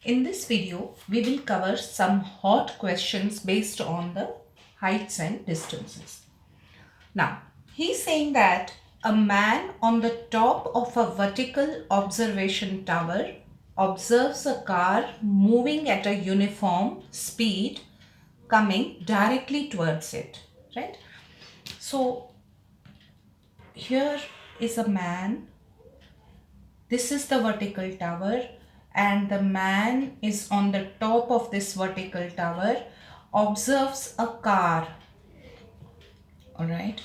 In this video, we will cover some hot questions based on the heights and distances. Now, he's saying that a man on the top of a vertical observation tower observes a car moving at a uniform speed coming directly towards it, right? So, here is a man. This is the vertical tower and the man is on the top of this vertical tower, observes a car, all right,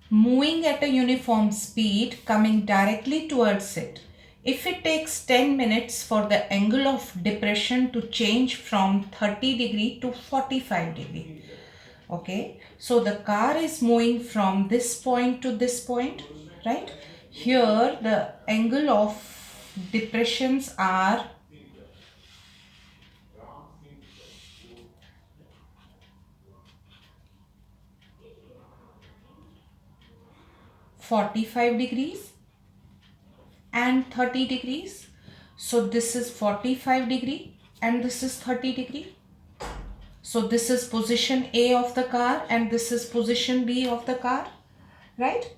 moving at a uniform speed coming directly towards it. If it takes 10 minutes for the angle of depression to change from 30 degree to 45 degree. Okay, so the car is moving from this point to this point, right? Here the angle of depressions are 45 degrees and 30 degrees. So this is 45 degree and this is 30 degree. So this is position A of the car and this is position B of the car, right?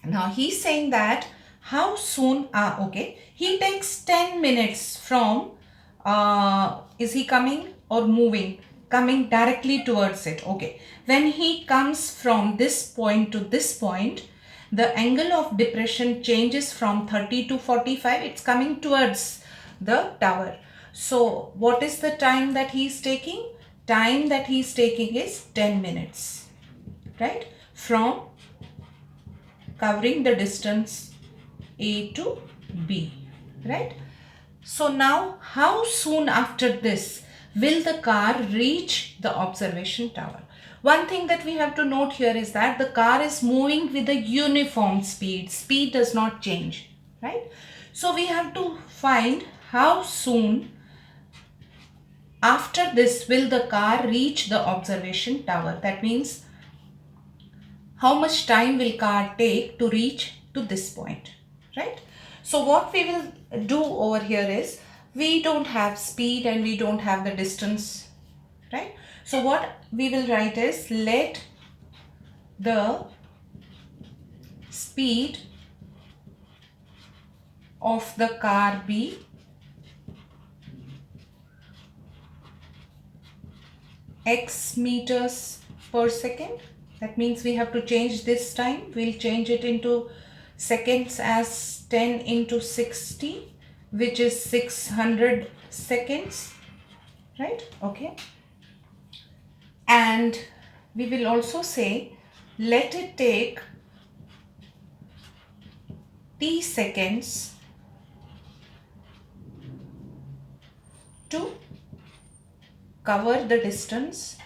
Now he's saying that how soon, okay, he takes 10 minutes from, is he coming or moving? Coming directly towards it, okay. When he comes from this point to this point, the angle of depression changes from 30 to 45, it's coming towards the tower. So what is the time that he is taking? Time that he is taking is 10 minutes, right? From covering the distance A to B, right? So now how soon after this will the car reach the observation tower? One thing that we have to note here is that the car is moving with a uniform speed. Speed does not change, right? So we have to find how soon after this will the car reach the observation tower. That means how much time will car take to reach to this point, right? So what we will do over here is we don't have speed and we don't have the distance, right? So what we will write is let the speed of the car be x meters per second. That means we have to change this time. We'll change it into seconds as 10 into 60, which is 600 seconds, right? Okay. And we will also say let it take t seconds to cover the distance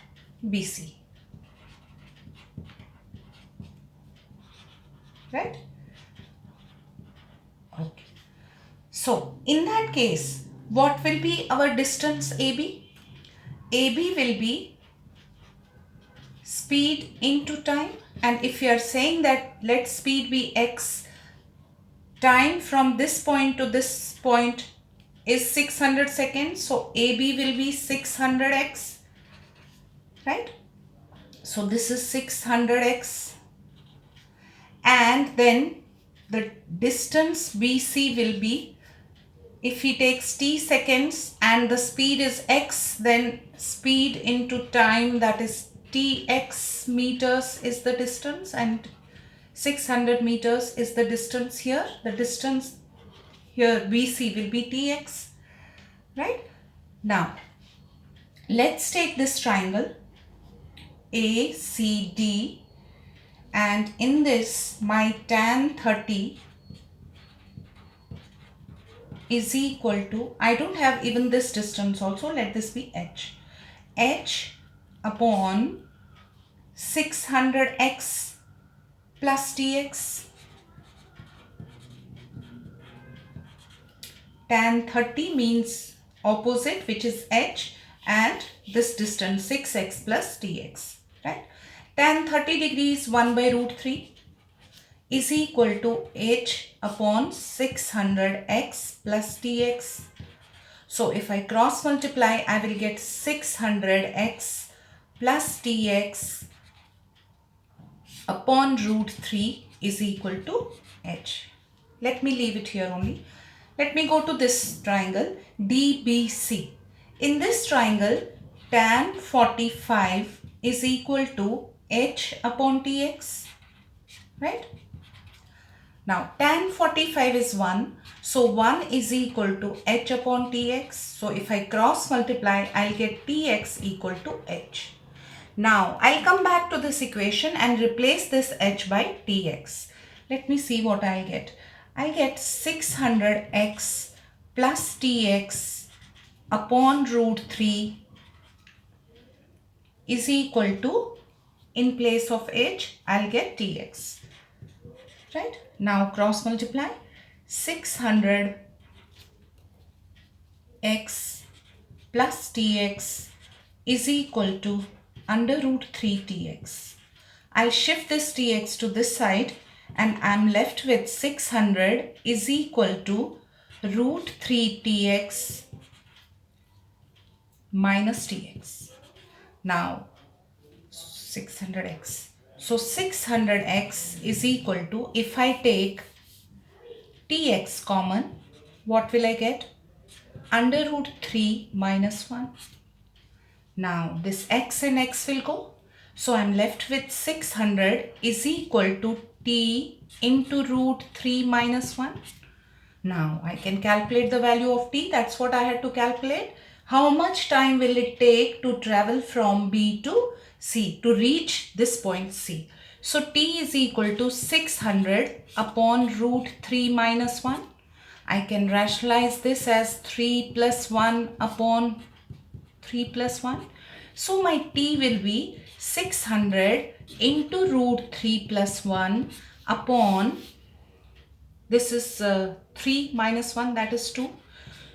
BC, right? Okay. So in that case, what will be our distance AB? AB will be speed into time, and if you are saying that let speed be x, time from this point to this point is 600 seconds, so AB will be 600x, right? So this is 600x, and then the distance BC will be, if he takes t seconds and the speed is x, then speed into time, that is tx meters is the distance, and 600 meters is the distance here. The distance here BC will be tx, right? Now let's take this triangle ACD, and in this my tan 30 is equal to, I don't have even this distance also, let this be h upon 600x plus tx. Tan 30 means opposite, which is h, and this distance 6x plus tx, right? Tan 30 degrees 1 by root 3. is equal to h upon 600x plus tx. So if I cross multiply, I will get 600x plus tx upon root 3 is equal to h. Let me leave it here only. Let me go to this triangle DBC. In this triangle, tan 45 is equal to h upon tx, right? Now tan 45 is 1. So 1 is equal to h upon tx. So if I cross multiply, I'll get tx equal to h. Now I'll come back to this equation and replace this h by tx. Let me see what I'll get. I get 600x plus tx upon root 3 is equal to, in place of h, I'll get tx. Right? Now cross multiply. 600x plus tx is equal to under root 3 tx. I'll shift this tx to this side and I'm left with 600 is equal to root 3 tx minus tx. Now 600x. So 600x is equal to, if I take tx common, what will I get? Under root 3 minus 1. Now this x and x will go. So I'm left with 600 is equal to t into root 3 minus 1. Now I can calculate the value of t. That's what I had to calculate. How much time will it take to travel from B to C, to reach this point C? So t is equal to 600 upon root 3 minus 1. I can rationalize this as 3 plus 1 upon 3 plus 1. So my t will be 600 into root 3 plus 1 upon, this is 3 minus 1, that is 2.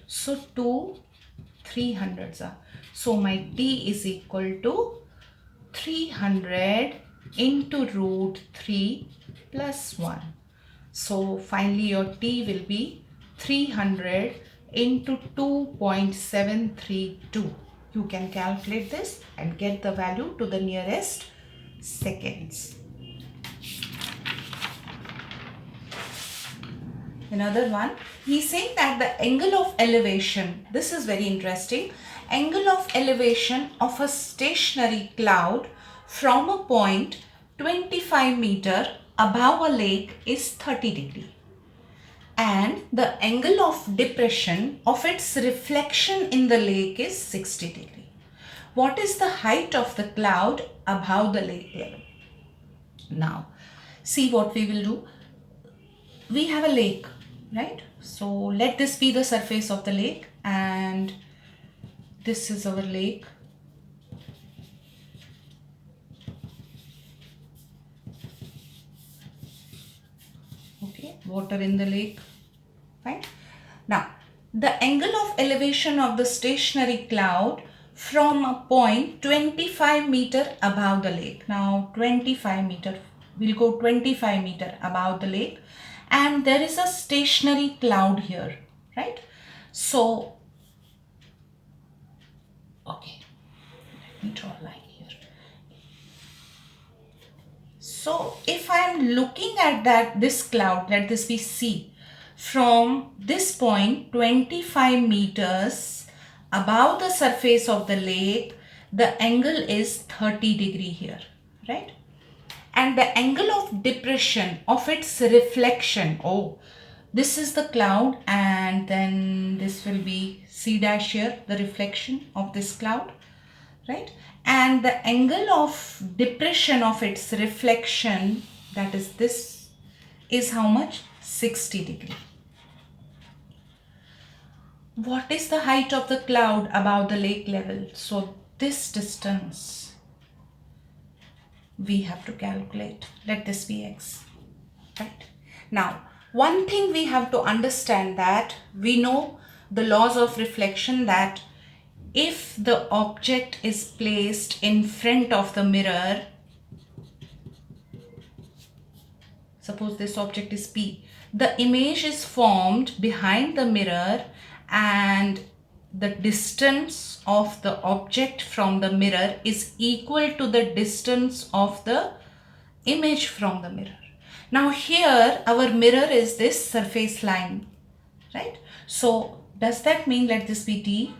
So 2 300s are. So my t is equal to 300 into root 3 plus 1. So finally your t will be 300 into 2.732. You can calculate this and get the value to the nearest seconds. Another one, he's saying that the angle of elevation, this is very interesting, angle of elevation of a stationary cloud from a point 25 meter above a lake is 30 degree. And the angle of depression of its reflection in the lake is 60 degree. What is the height of the cloud above the lake level? Now, see what we will do. We have a lake, right? So let this be the surface of the lake and this is our lake. Okay, water in the lake, right? Now, the angle of elevation of the stationary cloud from a point 25 meter above the lake. Now 25 meter, we'll go 25 meter above the lake and there is a stationary cloud here, right? So, okay, let me draw a line here. So if I am looking at this cloud, let this be C, from this point 25 meters above the surface of the lake, the angle is 30 degree here, right? And the angle of depression of its reflection, oh, this is the cloud and then this will be C dash here, the reflection of this cloud, right? And the angle of depression of its reflection, that is this, is how much? 60 degree. What is the height of the cloud above the lake level? So this distance we have to calculate. Let this be x, right? Now, one thing we have to understand, that we know the laws of reflection, that if the object is placed in front of the mirror, suppose this object is P. The image is formed behind the mirror and the distance of the object from the mirror is equal to the distance of the image from the mirror. Now here our mirror is this surface line, right? So does that mean, let this be D?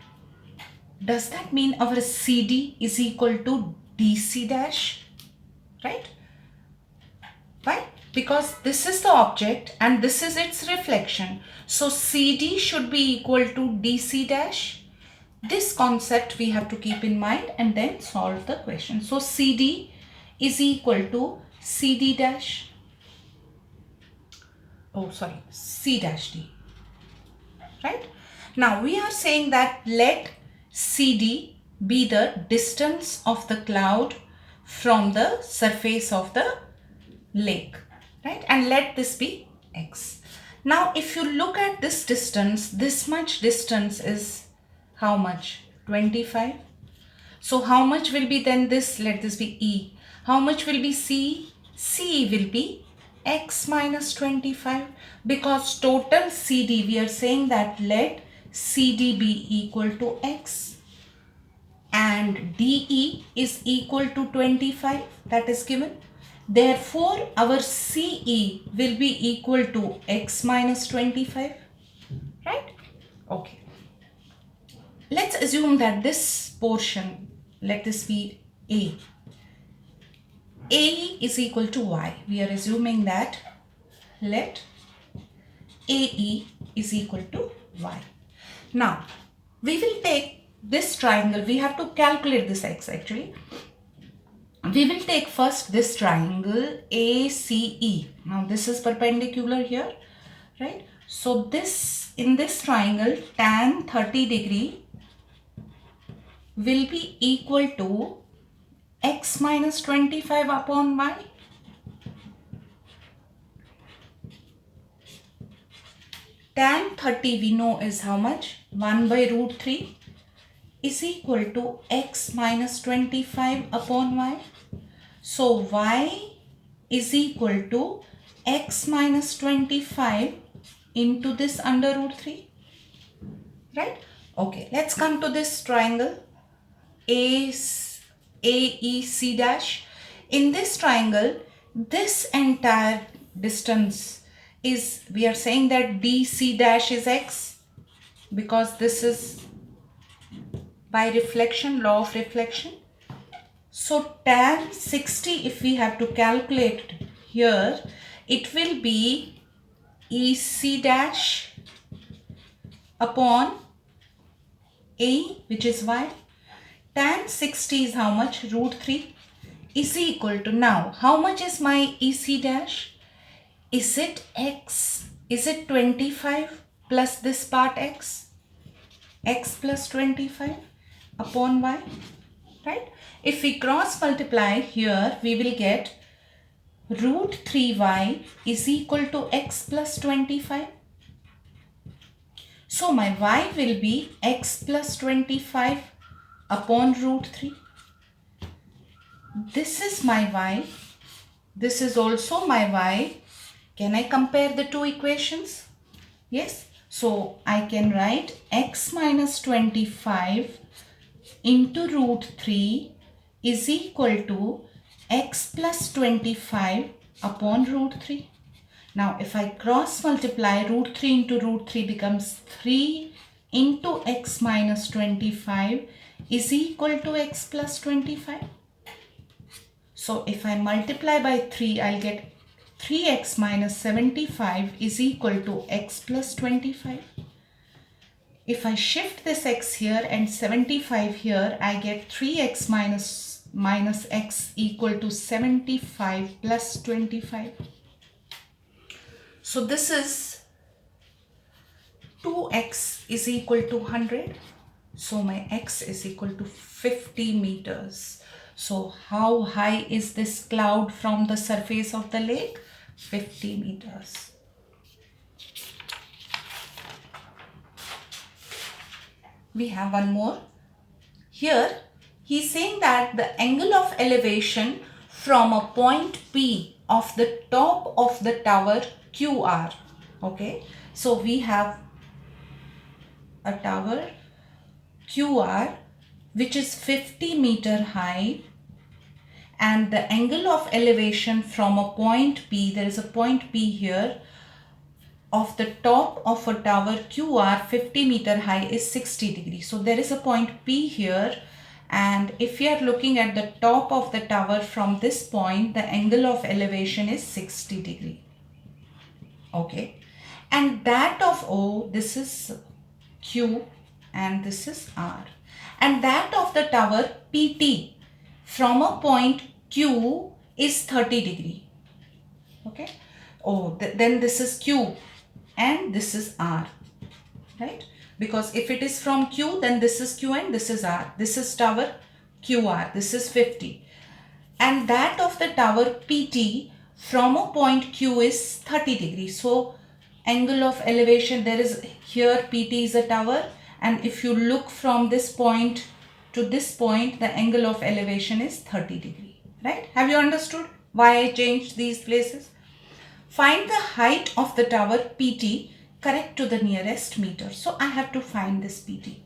Does that mean our CD is equal to DC dash, right? Why? Because this is the object and this is its reflection. So CD should be equal to DC dash. This concept we have to keep in mind and then solve the question. So CD is equal to CD dash. Oh, sorry, C dash D. Right? Now we are saying that let CD be the distance of the cloud from the surface of the lake, right? And let this be X. Now if you look at this distance, this much distance is how much? 25. So how much will be then this? Let this be E. How much will be C? C will be X minus 25, because total CD, we are saying that let CD be equal to X and DE is equal to 25, that is given. Therefore, our CE will be equal to X minus 25, right? Okay. Let's assume that this portion, let this be A. AE is equal to Y. We are assuming that let AE is equal to Y. Now, we will take this triangle. We have to calculate this X actually. We will take first this triangle ACE. Now, this is perpendicular here, right? So, this in this triangle tan 30 degree will be equal to X minus 25 upon Y. Tan 30 we know is how much? 1 by root 3 is equal to X minus 25 upon Y. So Y is equal to X minus 25 into this under root 3, right? Okay, let's come to this triangle AEC dash. In this triangle, this entire distance is, we are saying that DC dash is X, because this is by reflection, law of reflection. So tan 60, if we have to calculate here, it will be EC dash upon A, which is Y. Tan 60 is how much? Root 3 is equal to, now how much is my EC dash? Is it X? Is it 25 plus this part X? X plus 25 upon Y, right? If we cross multiply here, we will get root 3y is equal to X plus 25. So my Y will be X plus 25 upon root 3. This is my Y. This is also my Y. Can I compare the two equations? Yes. So I can write X minus 25 into root 3 is equal to X plus 25 upon root 3. Now if I cross multiply, root 3 into root 3 becomes 3 into X minus 25 is equal to X plus 25. So if I multiply by 3, I'll get 3x minus 75 is equal to X plus 25. If I shift this X here and 75 here, I get 3x minus X equal to 75 plus 25. So this is 2x is equal to 100. So my X is equal to 50 meters. So how high is this cloud from the surface of the lake? 50 meters. We have one more. Here, he is saying that the angle of elevation from a point P of the top of the tower QR. Okay, so we have a tower QR which is 50-meter high, and the angle of elevation from a point P, there is a point P here, of the top of a tower QR 50-meter high is 60 degrees. So there is a point P here, and if we are looking at the top of the tower from this point, the angle of elevation is 60 degree. Okay, and that of O, this is Q and this is R, and that of the tower PT from a point Q is 30 degree. Okay, then this is Q and this is R, right? Because if it is from Q, then this is Q and this is R. This is tower QR, this is 50, and that of the tower PT from a point Q is 30 degrees. So angle of elevation, there is here PT is a tower, and if you look from this point to this point, the angle of elevation is 30 degree, right? Have you understood why I changed these places? Find the height of the tower PT correct to the nearest meter. So I have to find this PT,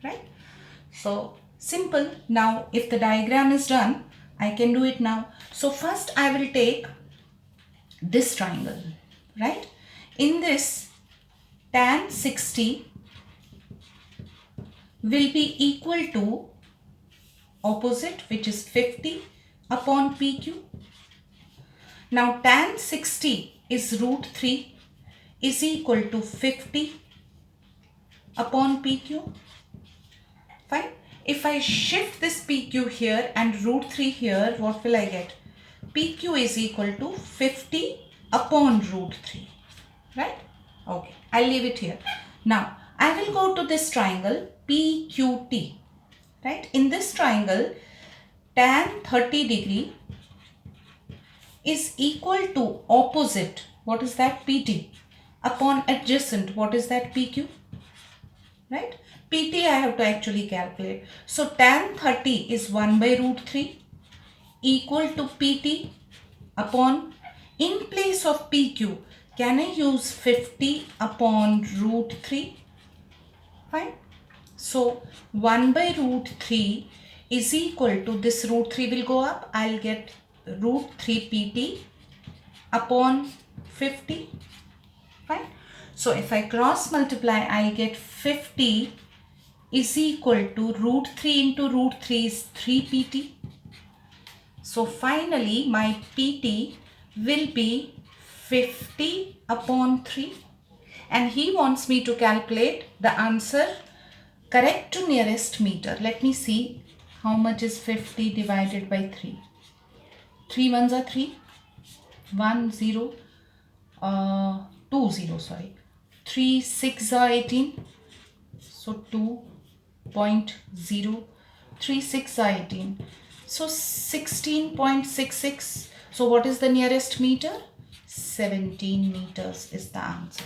right? So simple. Now if the diagram is done, I can do it now. So first I will take this triangle, right? In this, tan 60 will be equal to opposite, which is 50 upon PQ. Now tan 60 is root 3 is equal to 50 upon PQ. Fine. If I shift this PQ here and root 3 here, what will I get? PQ is equal to 50 upon root 3, right? Okay, I'll leave it here. Now I will go to this triangle PQT, right? In this triangle, tan 30 degree is equal to opposite, what is that? PT, upon adjacent, what is that? PQ, right? PT I have to actually calculate. So tan 30 is 1 by root 3 equal to PT upon, in place of PQ, can I use 50 upon root 3? Fine. So 1 by root 3 is equal to, this root 3 will go up, I'll get root 3 PT upon 50. Fine. So if I cross multiply, I get 50 is equal to root 3 into root 3 is 3 PT. So finally my PT will be 50 upon 3, and he wants me to calculate the answer correct to nearest meter. Let me see how much is 50 divided by 3. 3 ones are 3, 1 0, 2 0, sorry, 3 6 are 18, so 2.0, 3 6 are 18, so 16.66. So what is the nearest meter? 17 meters is the answer.